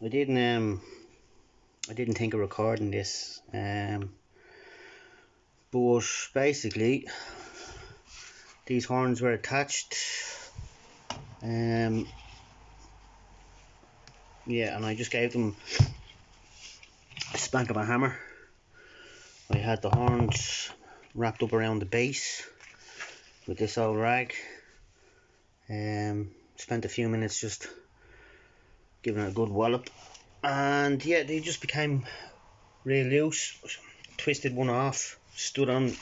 I didn't think of recording this, but basically these horns were attached, yeah, and I just gave them a spank of a hammer. I had the horns wrapped up around the base with this old rag. Spent a few minutes just giving it a good wallop, and yeah, they just became real loose. Twisted one off, stood on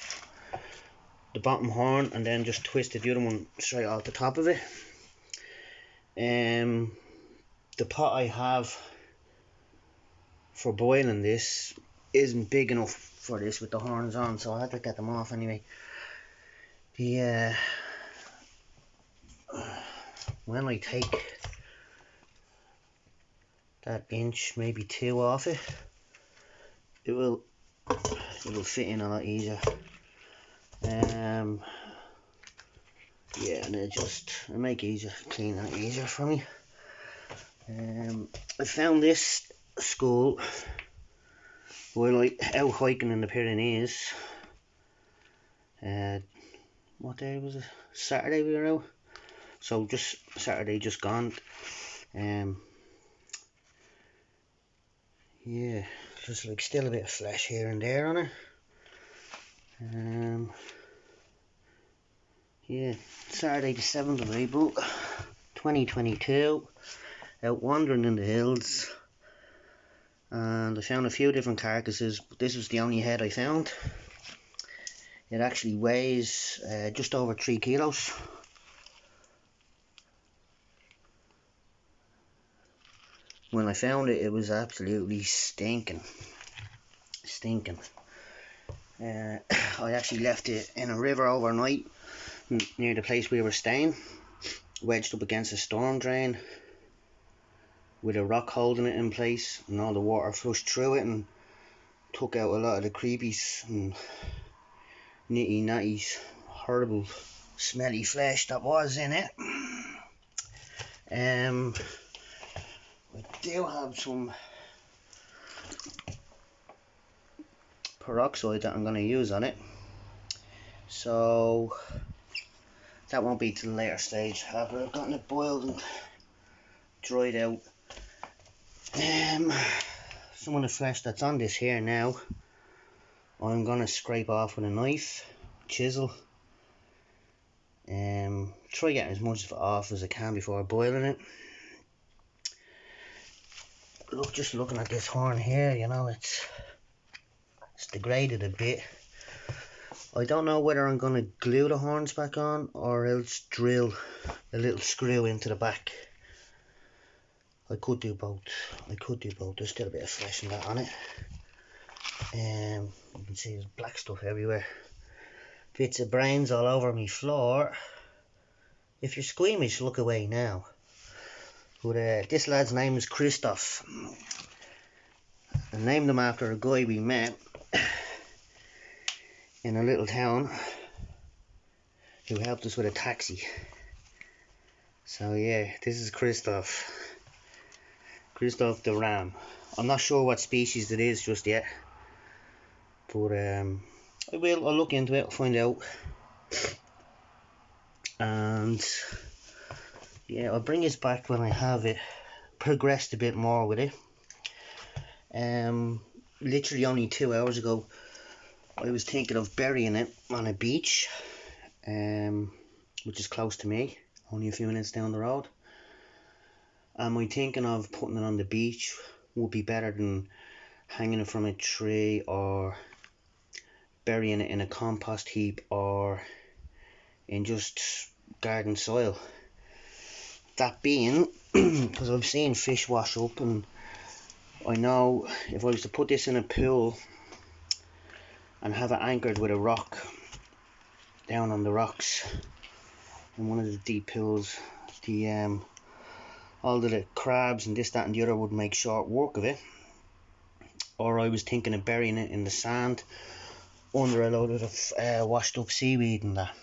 the bottom horn, and then just twisted the other one straight off the top of it. The pot I have for boiling this isn't big enough for this with the horns on, so I had to get them off anyway. When I take that inch, maybe two off it, it will fit in a lot easier. Yeah, and it'll make easier, clean that easier for me. I found this school while out hiking in the Pyrenees. What day was it? Saturday we were out. So just Saturday just gone. Yeah, just like still a bit of flesh here and there on it. Yeah, Saturday the 7th of April 2022, out wandering in the hills, and I found a few different carcasses, but this was the only head I found. It actually weighs just over 3 kilos. When I found it, it was absolutely stinking. I actually left it in a river overnight near the place we were staying, wedged up against a storm drain with a rock holding it in place, and all the water flushed through it and took out a lot of the creepies and nitty natties, horrible smelly flesh that was in it. I do have some peroxide that I'm going to use on it, so that won't be till the later stage after I've gotten it boiled and dried out. Some of the flesh that's on this here now, I'm going to scrape off with a knife, chisel. Try getting as much of it off as I can before boiling it. Look, just looking at this horn here, you know, it's degraded a bit. I don't know whether I'm going to glue the horns back on or else drill a little screw into the back. I could do both. There's still a bit of flesh in that on it. You can see there's black stuff everywhere. Bits of brains all over me floor. If you're squeamish, look away now. But this lad's name is Christoph. I named him after a guy we met in a little town who helped us with a taxi. So yeah, this is Christoph the ram. I'm not sure what species it is just yet, but I'll look into it, I'll find out, and yeah, I'll bring this back when I have it progressed a bit more with it. Literally only 2 hours ago I was thinking of burying it on a beach, which is close to me, only a few minutes down the road. And my thinking of putting it on the beach would be better than hanging it from a tree or burying it in a compost heap or in just garden soil. That being, because I've seen fish wash up, and I know if I was to put this in a pool and have it anchored with a rock down on the rocks in one of the deep pools, all the crabs and this, that and the other would make short work of it. Or I was thinking of burying it in the sand under a load of washed up seaweed and that.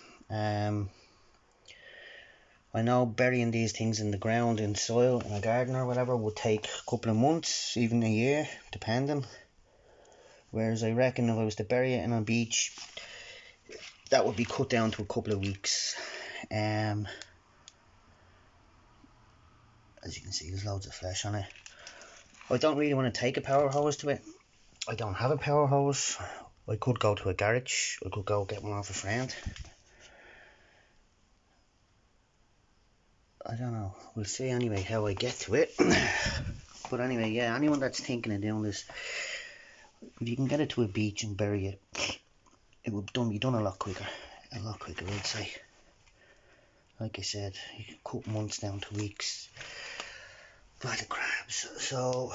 I know burying these things in the ground, in soil, in a garden or whatever, would take a couple of months, even a year, depending. Whereas I reckon if I was to bury it in a beach, that would be cut down to a couple of weeks. As you can see, there's loads of flesh on it. I don't really want to take a power hose to it. I don't have a power hose. I could go to a garage. I could go get one off a friend. I don't know. We'll see anyway how I get to it. But anyway, yeah, anyone that's thinking of doing this, if you can get it to a beach and bury it, it would be done a lot quicker. A lot quicker, I'd say. Like I said, you can cut months down to weeks by the crabs. So,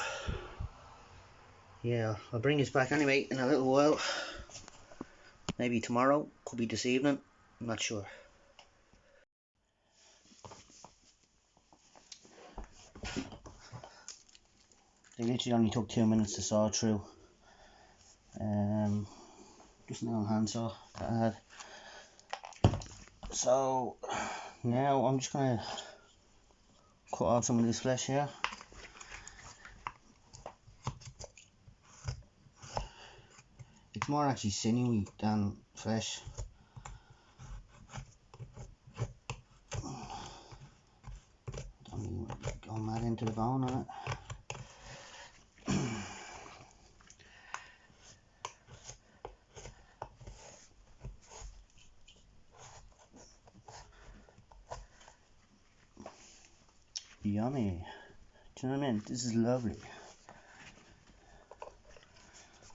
yeah, I'll bring this back anyway in a little while. Maybe tomorrow, could be this evening, I'm not sure. They literally only took 2 minutes to saw through. Just an old handsaw that I had. So now I'm just gonna cut off some of this flesh here. It's more actually sinewy than flesh. Don't even go mad into the bone on it. Yummy. Do you know what I mean? This is lovely.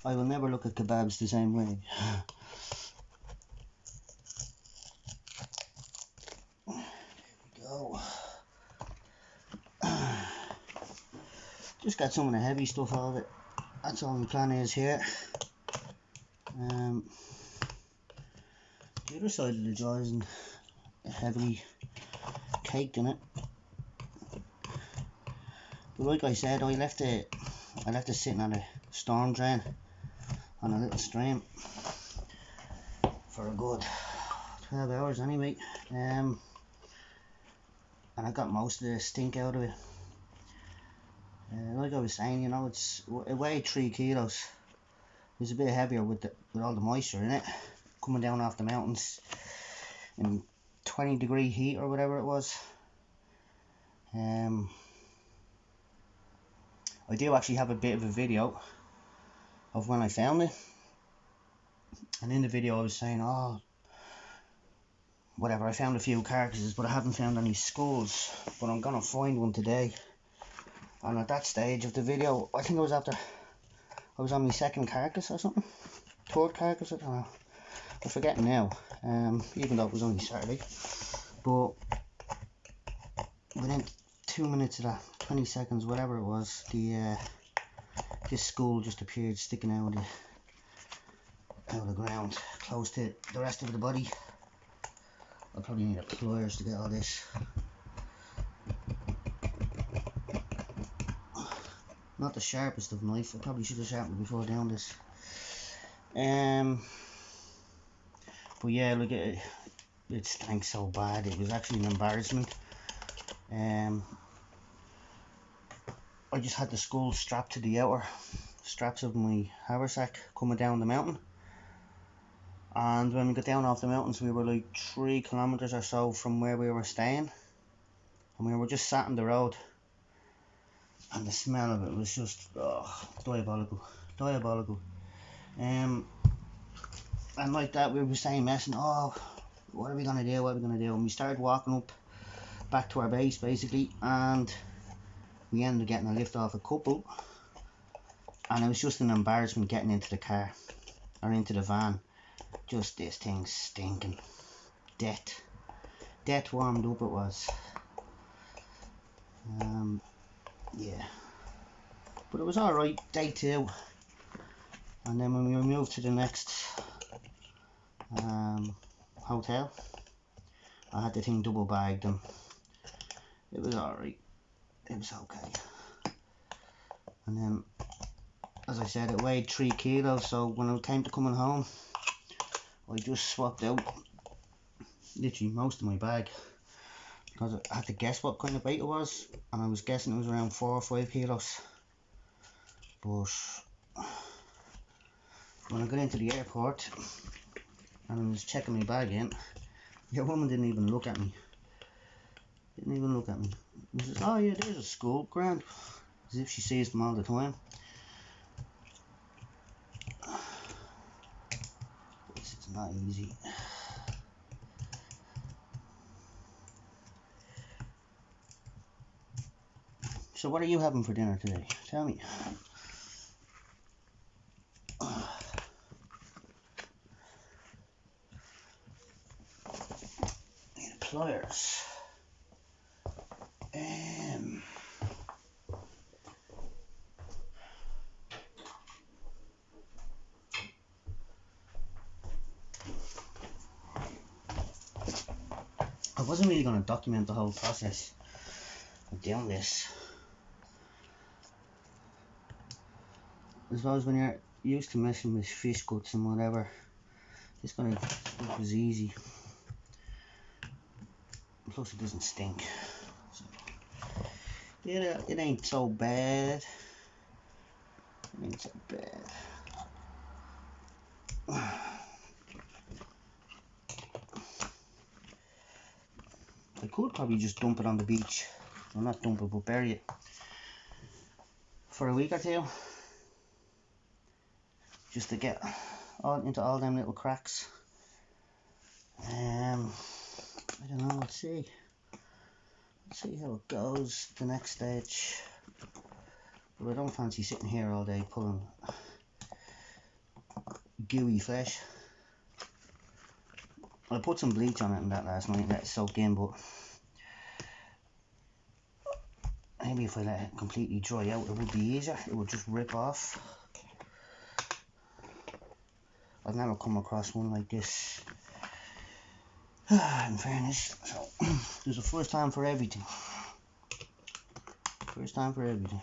I will never look at kebabs the same way. There we go. Just got some of the heavy stuff out of it. That's all my plan is here. The other side of the jaw isn't heavily caked in it. But like I said, I left it sitting on a storm drain on a little stream for a good 12 hours anyway. And I got most of the stink out of it. Like I was saying, you know, it weighed 3 kilos. It was a bit heavier with all the moisture in it, coming down off the mountains in 20-degree heat or whatever it was. I do actually have a bit of a video of when I found it, and in the video I was saying, oh, whatever, I found a few carcasses but I haven't found any skulls, but I'm gonna find one today. And at that stage of the video, I think I was on my second carcass or something, third carcass, I don't know, I'm forgetting now, even though it was only Saturday. But within 2 minutes of that, 20 seconds, whatever it was, this skull just appeared sticking out of the ground, close to the rest of the body. I'll probably need a pliers to get all this. Not the sharpest of knife. I probably should have sharpened it before doing this. But yeah, look, it stank so bad. It was actually an embarrassment. I just had the skull strapped to the outer straps of my haversack coming down the mountain. And when we got down off the mountains, we were like 3 kilometers or so from where we were staying. And we were just sat on the road. And the smell of it was just diabolical. And like that, we were saying, messing, oh, what are we gonna do? And we started walking up back to our base basically, and we ended up getting a lift off a couple, and it was just an embarrassment getting into the car or into the van. Just this thing stinking. Death warmed up it was. Yeah, but it was alright, day 2. And then when we moved to the next hotel, I had the thing double bagged, and it was alright, it was okay. And then, as I said, it weighed 3 kilos, so when it came to coming home, I just swapped out literally most of my bag, because I had to guess what kind of bait it was, and I was guessing it was around 4 or 5 kilos. But when I got into the airport and I was checking my bag in, your woman didn't even look at me. Didn't even look at me. She says, "Oh yeah, there's a school, grand," as if she sees them all the time. This is not easy. So what are you having for dinner today? Tell me. Need pliers. I wasn't really going to document the whole process of doing this. I suppose when you're used to messing with fish guts and whatever, this kind of stuff is easy. Plus it doesn't stink. So, yeah, it ain't so bad. It ain't so bad. I could probably just dump it on the beach. Well, not dump it, but bury it for a week or two, just to get into all them little cracks. I don't know, let's see how it goes the next stage. But I don't fancy sitting here all day pulling gooey flesh. I put some bleach on it and that last night and let it soak in, but maybe if I let it completely dry out it would be easier. It would just rip off. I've never come across one like this, in fairness. So there's a first time for everything. First time for everything.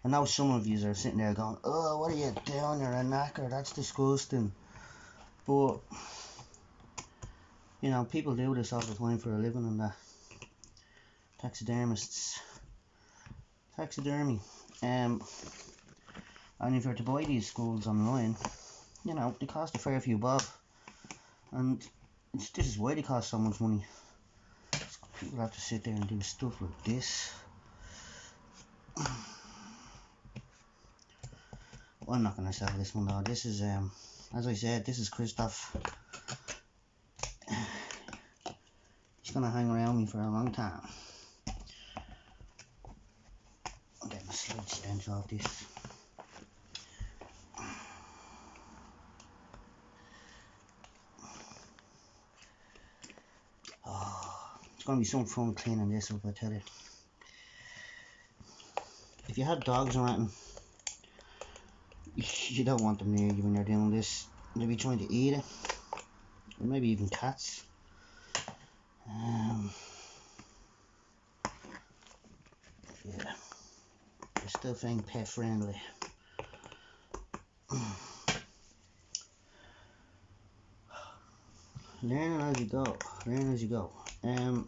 I know some of you are sitting there going, "Oh, what are you doing? You're a knacker, that's disgusting." But you know, people do this all the time for a living, and that. Taxidermists. Taxidermy. And if you're to buy these schools online, you know, they cost a fair few bob. And this is why they cost so much money. People have to sit there and do stuff like this. I'm not going to sell this one though. This is, as I said, this is Christoph. He's going to hang around me for a long time. I'm getting a slight stench off this. Oh, it's going to be some fun cleaning this up, I tell you. If you have dogs or anything, you don't want them near you when you're doing this. They'll be trying to eat it, or maybe even cats. Yeah, this stuff ain't pet friendly. Learning as you go. Learn as you go. I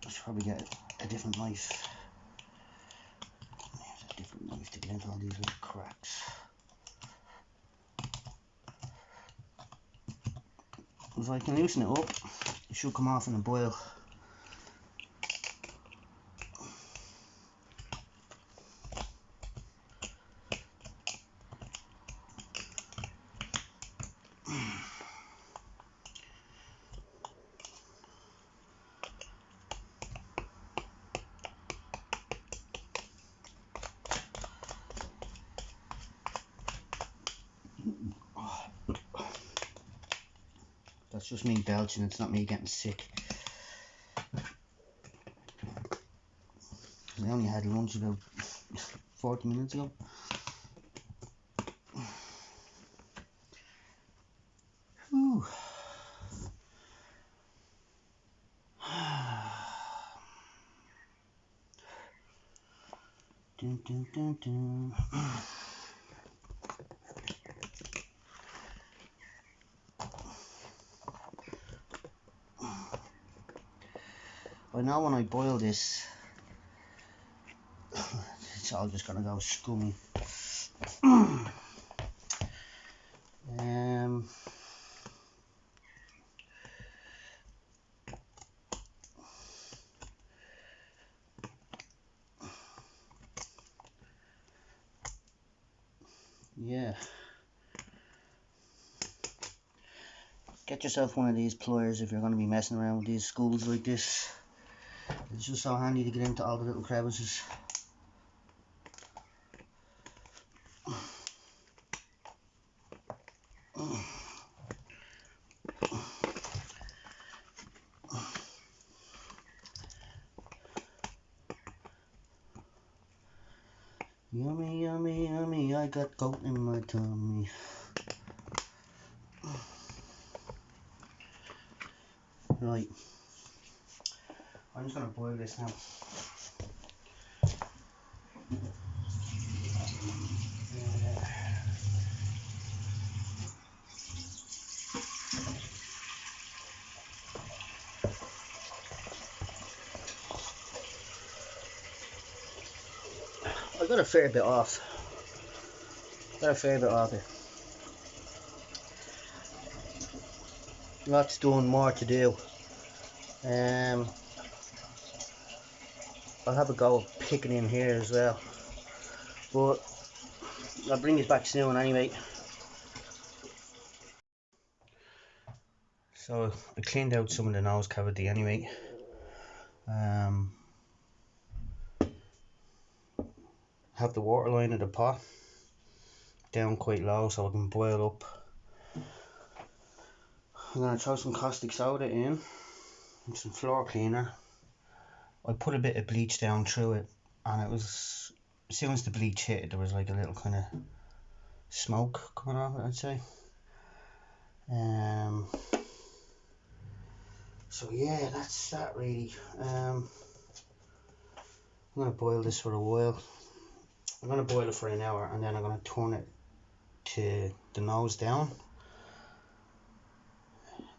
should probably get a different knife. A different knife to get into all these little cracks. If I can loosen it up, it should come off in a boil. That's just me belching, it's not me getting sick. I only had lunch about 40 minutes ago. Whew. I know when I boil this, it's all just gonna go scummy. Yeah. Get yourself one of these pliers if you're going to be messing around with these schools like this. It's just so handy to get into all the little crevices. Yummy, yummy, yummy, I got goat in my tummy. Right, I'm just going to boil this now. I got a fair bit off. Here. Lots doing, more to do. I'll have a go at picking in here as well, but I'll bring it back soon anyway. So I cleaned out some of the nose cavity anyway. Have the water line of the pot down quite low so I can boil up. I'm going to throw some caustic soda in and some floor cleaner. I put a bit of bleach down through it, and it was, as soon as the bleach hit it, there was like a little kind of smoke coming off it, I'd say. So yeah, that's that really. I'm going to boil this for a while. I'm going to boil it for an hour, and then I'm going to turn it to the nose down.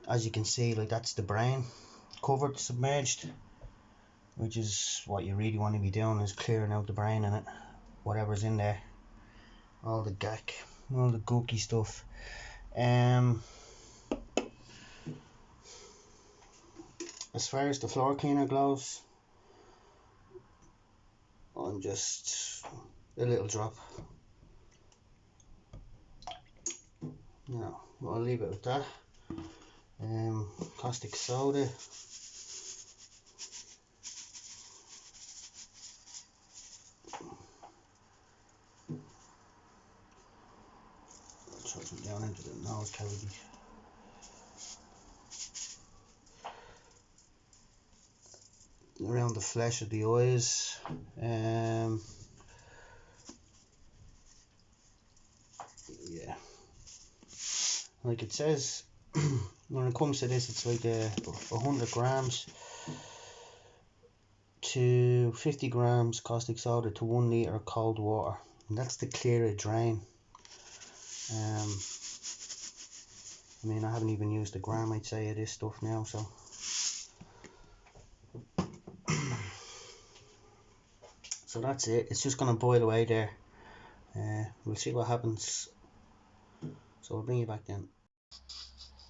As you can see, like, that's the brain covered, submerged, which is what you really want to be doing, is clearing out the brain in it, whatever's in there, all the gack, all the gooky stuff. As far as the floor cleaner goes, I'm just a little drop. No, I'll leave it with that. Caustic soda. Throw some down into the nose cavity. Around the flesh of the eyes. Yeah, like it says, when it comes to this, it's like 100 grams to 50 grams caustic soda to 1 litre of cold water, and that's to clear a drain. I mean, I haven't even used a gram, I'd say, of this stuff now, so so that's it. It's just going to boil away there. We'll see what happens, so I'll bring you back then.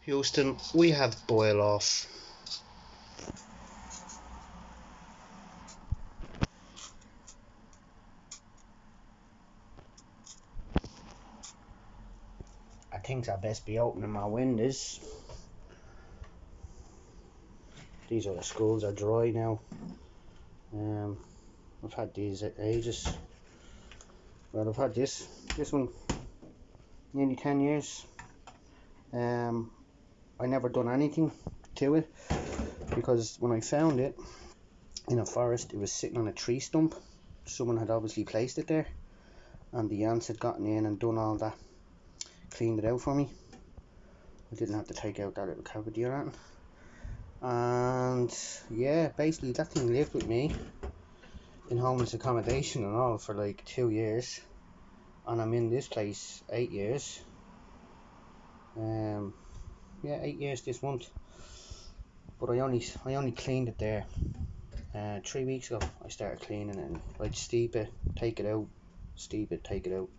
Houston, we have boil off. I think I best be opening my windows. These other schools are dry now. I've had these ages. Well, I've had this one nearly 10 years. I never done anything to it, because when I found it in a forest, it was sitting on a tree stump. Someone had obviously placed it there, and the ants had gotten in and done all that, cleaned it out for me. I didn't have to take out that little cavity or anything. And yeah, basically that thing lived with me in homeless accommodation and all for like 2 years, and I'm in this place 8 years. Yeah, 8 years this month. But I only cleaned it there 3 weeks ago. I started cleaning it, and I'd steep it, take it out, steep it, take it out.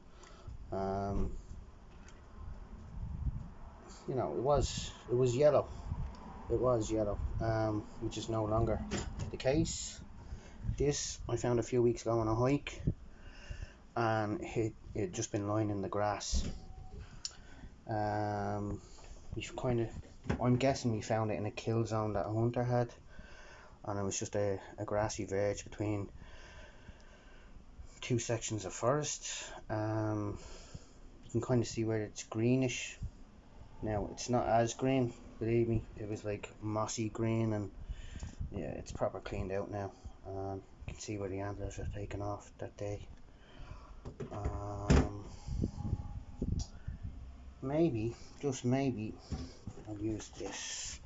You know, it was yellow. It was yellow, which is no longer the case. This I found a few weeks ago on a hike, and it just been lying in the grass. I'm guessing we found it in a kill zone that a hunter had, and it was just a grassy verge between two sections of forest. You can kind of see where it's greenish. Now it's not as green, believe me. It was like mossy green, and yeah, it's proper cleaned out now. You can see where the antlers are taken off that day. Maybe, just maybe, I'll use this.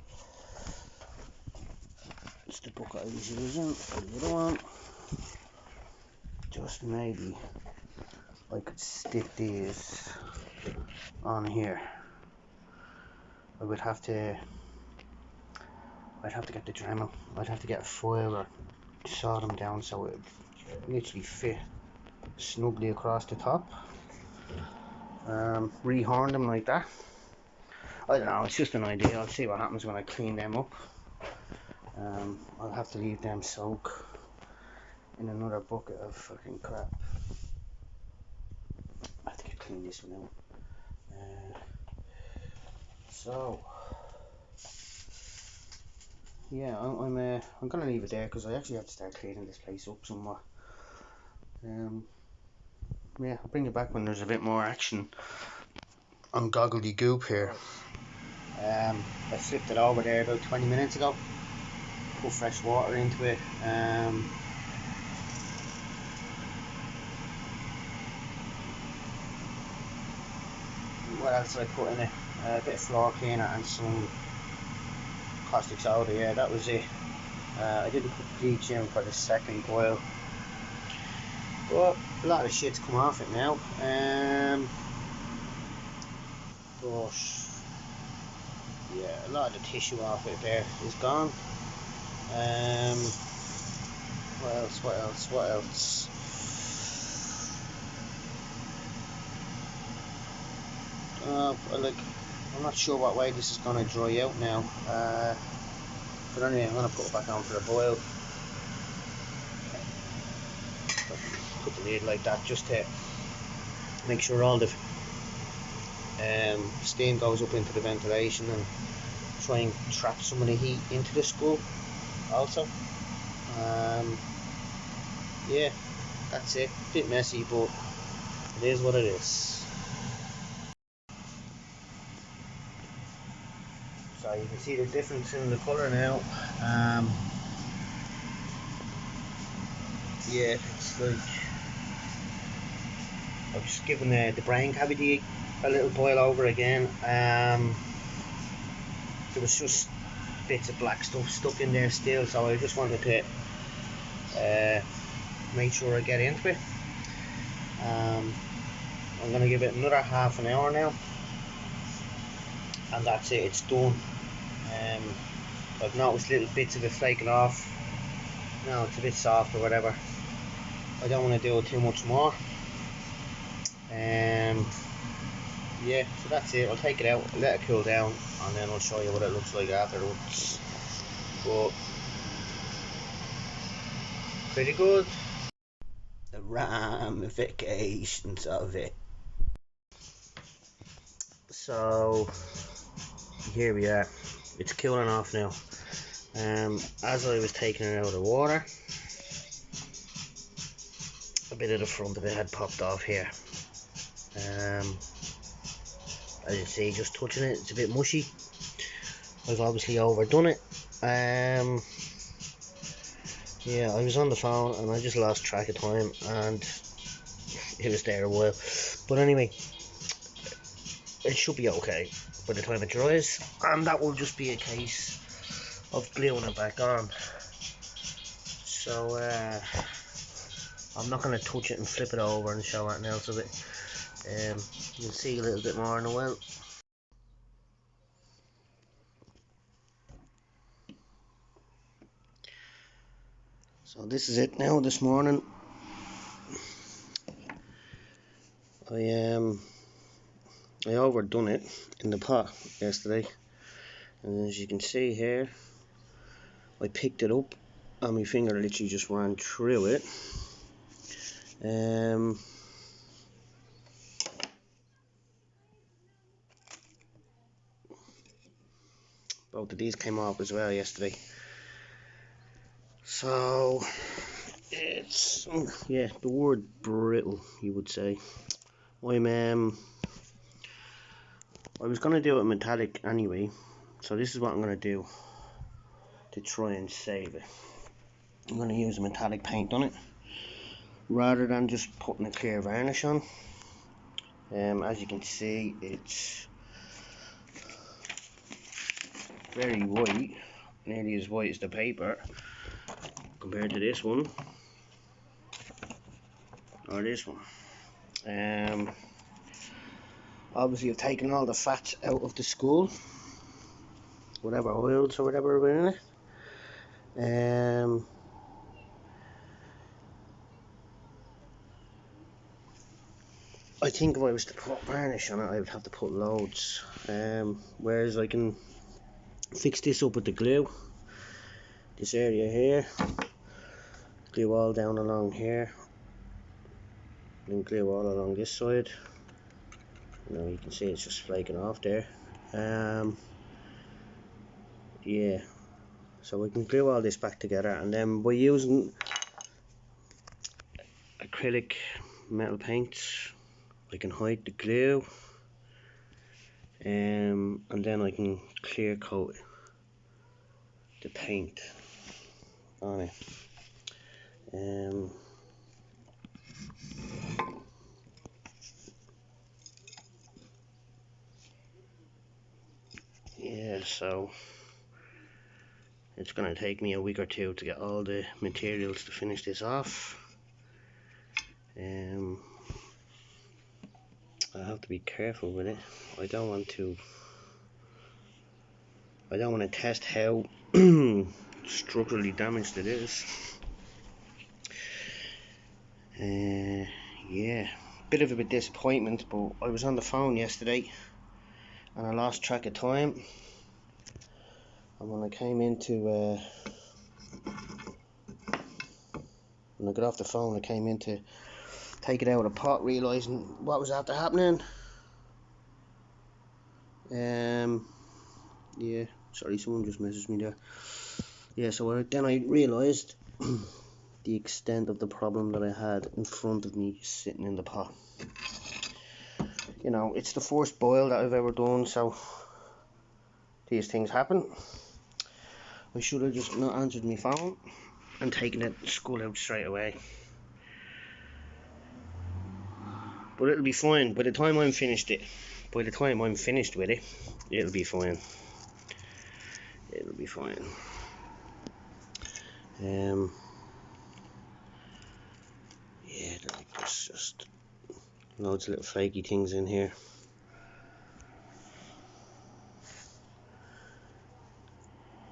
It's the book I was using for the other one. Just maybe I could stick these on here. I'd have to get the Dremel. I'd have to get a foil or saw them down so it literally fit snugly across the top. Rehorn them like that. I don't know, it's just an idea. I'll see what happens when I clean them up. I'll have to leave them soak in another bucket of fucking crap. I have to get clean this one out. So yeah, I'm gonna leave it there because I actually have to start cleaning this place up somewhat. Yeah, I'll bring it back when there's a bit more action on Goggledy Goop here. I flipped it over there about 20 minutes ago. Put fresh water into it. What else did I put in it? A bit of floor cleaner and some caustic soda. Yeah, that was it. I didn't put bleach in for the second boil, but a lot of shit's come off it now. But yeah, a lot of the tissue off it there is gone. What else? I'm not sure what way this is going to dry out now. But anyway, I'm going to put it back on for a boil. Put the lid like that just to make sure all the steam goes up into the ventilation and try and trap some of the heat into the skull also. Yeah, that's it. A bit messy, but it is what it is. So you can see the difference in the colour now. Yeah, it's like I've just given the brain cavity a little boil over again. There was just bits of black stuff stuck in there still, so I just wanted to make sure I get into it. I'm going to give it another half an hour now, and that's it, it's done. I've noticed little bits of it flaking off. Now it's a bit soft or whatever. I don't want to do it too much more. Yeah, so that's it. I'll take it out, let it cool down, and then I'll show you what it looks like afterwards. But pretty good. The ramifications of it. So here we are. It's cooling off now. As I was taking it out of the water, a bit of the front of it had popped off here. As you see, just touching it, it's a bit mushy. I've obviously overdone it. Yeah, I was on the phone and I just lost track of time, and it was there a while. But anyway, it should be okay by the time it dries, and that will just be a case of gluing it back on. So I'm not going to touch it and flip it over and show anything else of it. You'll see a little bit more in a while. So this is it now this morning. I overdone it in the pot yesterday, and as you can see here, I picked it up and my finger literally just ran through it. Both of these came off as well yesterday. So it's, yeah, the word brittle, you would say. I was going to do it metallic anyway, so this is what I'm going to do to try and save it. I'm going to use a metallic paint on it rather than just putting a clear varnish on. As you can see, it's very white, nearly as white as the paper compared to this one or this one. Obviously I've taken all the fats out of the skull, whatever oils or whatever were in it. I think if I was to put varnish on it, I would have to put loads, whereas I can fix this up with the glue. This area here, glue all down along here, and glue all along this side. Now you can see it's just flaking off there. Yeah, so we can glue all this back together, and then by using acrylic metal paints, I can hide the glue, and then I can clear coat the paint on it. Yeah, so it's going to take me a week or two to get all the materials to finish this off. I have to be careful with it. I don't want to test how structurally damaged it is. Yeah, bit of a disappointment, but I was on the phone yesterday and I lost track of time, and when I came into when I got off the phone, I came in to take it out of the pot, realising what was after happening. Yeah, sorry, someone just messaged me there. Yeah, so then I realised the extent of the problem that I had in front of me sitting in the pot. You know, it's the first boil that I've ever done, so these things happen. I should have just not answered my phone and taken the skull out straight away. But it'll be fine. By the time I'm finished with it, it'll be fine. It'll be fine. Yeah, like there's just loads of little flaky things in here.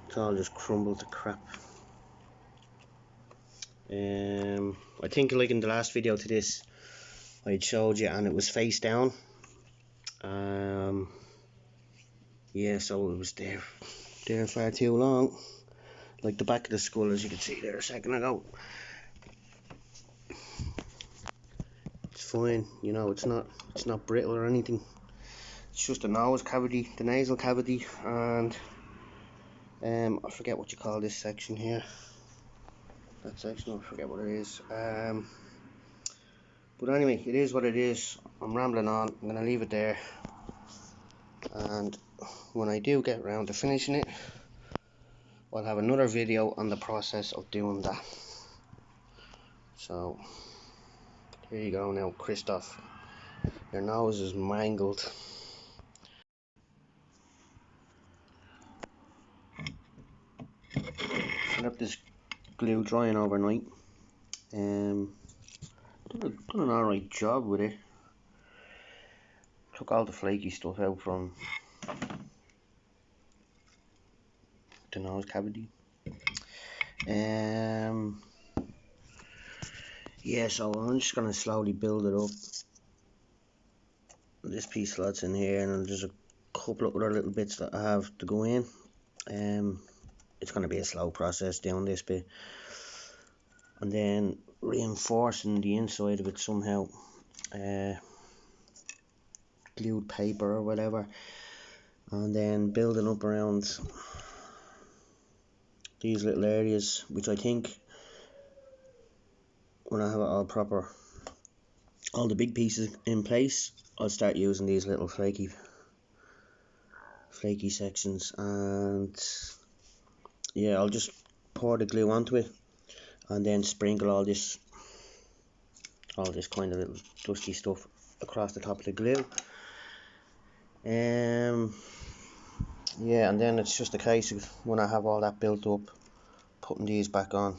It's all just crumbled to crap. I think like in the last video to this, I had showed you, and it was face down. Yeah, so it was there far too long. Like the back of the skull, as you can see there a second ago. It's fine, you know, it's not brittle or anything. It's just the nose cavity, the nasal cavity, and I forget what you call this section here. That section, I forget what it is. But anyway, it is what it is. I'm rambling on. I'm gonna leave it there, and when I do get around to finishing it, I'll have another video on the process of doing that. So here you go now, Christoph. Your nose is mangled. I left this glue drying overnight. done an alright job with it. Took all the flaky stuff out from the nose cavity. Yeah, so I'm just gonna slowly build it up. This piece slots in here, and there's a couple of other little bits that I have to go in. It's gonna be a slow process doing this bit, and then reinforcing the inside of it somehow, glued paper or whatever, and then building up around these little areas, which I think when I have it all proper, all the big pieces in place, I'll start using these little flaky sections, and yeah, I'll just pour the glue onto it and then sprinkle all this kind of little dusty stuff across the top of the glue. Yeah, and then it's just a case of, when I have all that built up, putting these back on.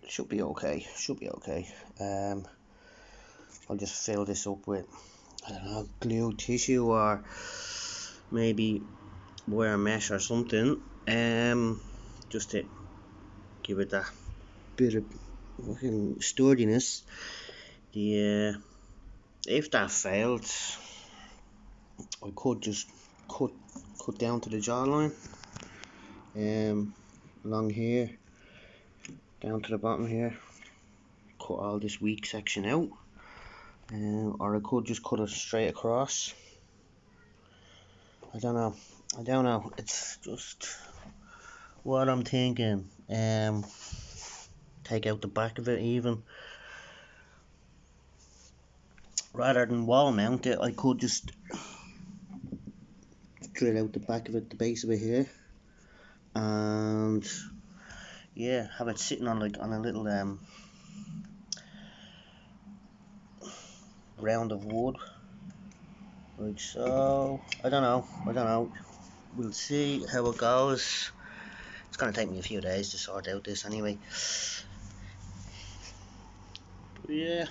Should be okay. I'll just fill this up with, I don't know, glue, tissue, or maybe wire mesh or something, just to give it that bit of fucking sturdiness. If that fails, I could just cut down to the jawline, along here, down to the bottom here, cut all this weak section out, or I could just cut it straight across. I don't know, it's just what I'm thinking. Take out the back of it even. Rather than wall mount it, I could just drill out the back of it, the base of it here, and yeah, have it sitting on on a little round of wood, like so. I don't know. We'll see how it goes. It's gonna take me a few days to sort out this anyway. But yeah,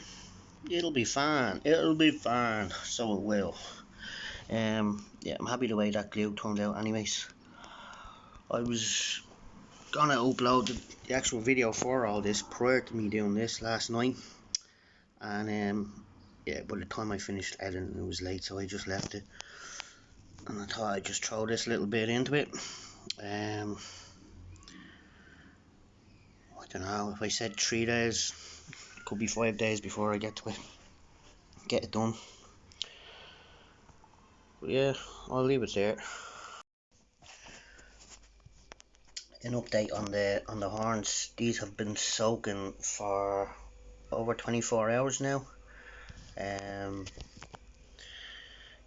it'll be fine. So it will. Yeah, I'm happy the way that glue turned out anyways. I was gonna upload the actual video for all this prior to me doing this last night, and yeah, by the time I finished editing it was late, so I just left it, and I thought I'd just throw this little bit into it. I don't know, if I said 3 days, could be 5 days before I get to it, get it done. But yeah, I'll leave it there. An update on the horns. These have been soaking for over 24 hours now.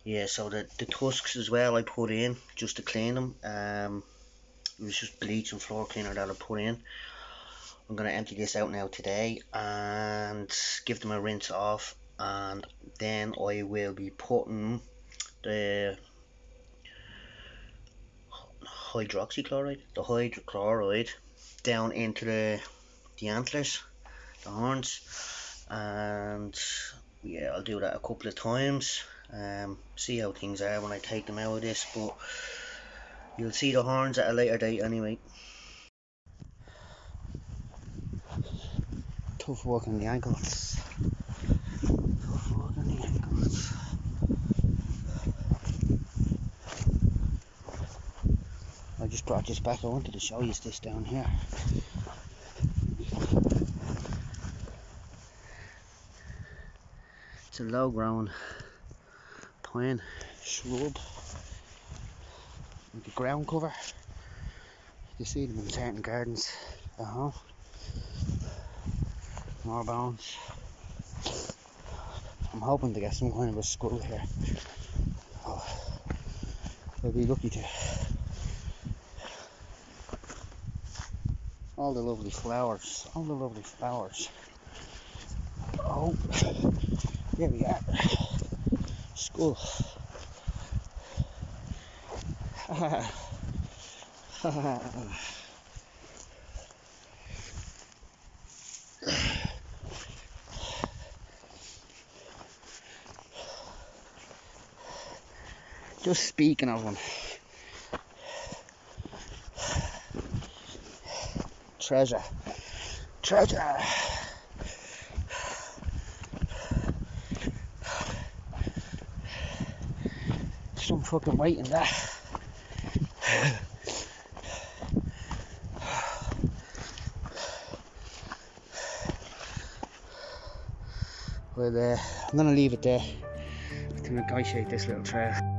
Yeah, so the tusks as well I put in just to clean them. It was just bleach and floor cleaner that I put in. I'm going to empty this out now today and give them a rinse off, and then I will be putting the hydrochloride down into the antlers, the horns, and yeah, I'll do that a couple of times, see how things are when I take them out of this, but you'll see the horns at a later date anyway. Tough work on the ankles. I just brought this back. I wanted to show you this down here. It's a low grown pine shrub with the ground cover. You see them in certain gardens at home. More bones. I'm hoping to get some kind of a skull here. Oh, I'll be lucky to. All the lovely flowers. Oh, there we are. Skull. Just speaking of one. Treasure. Treasure. Some fucking weight in that. Well, I'm gonna leave it there to negotiate this little trail.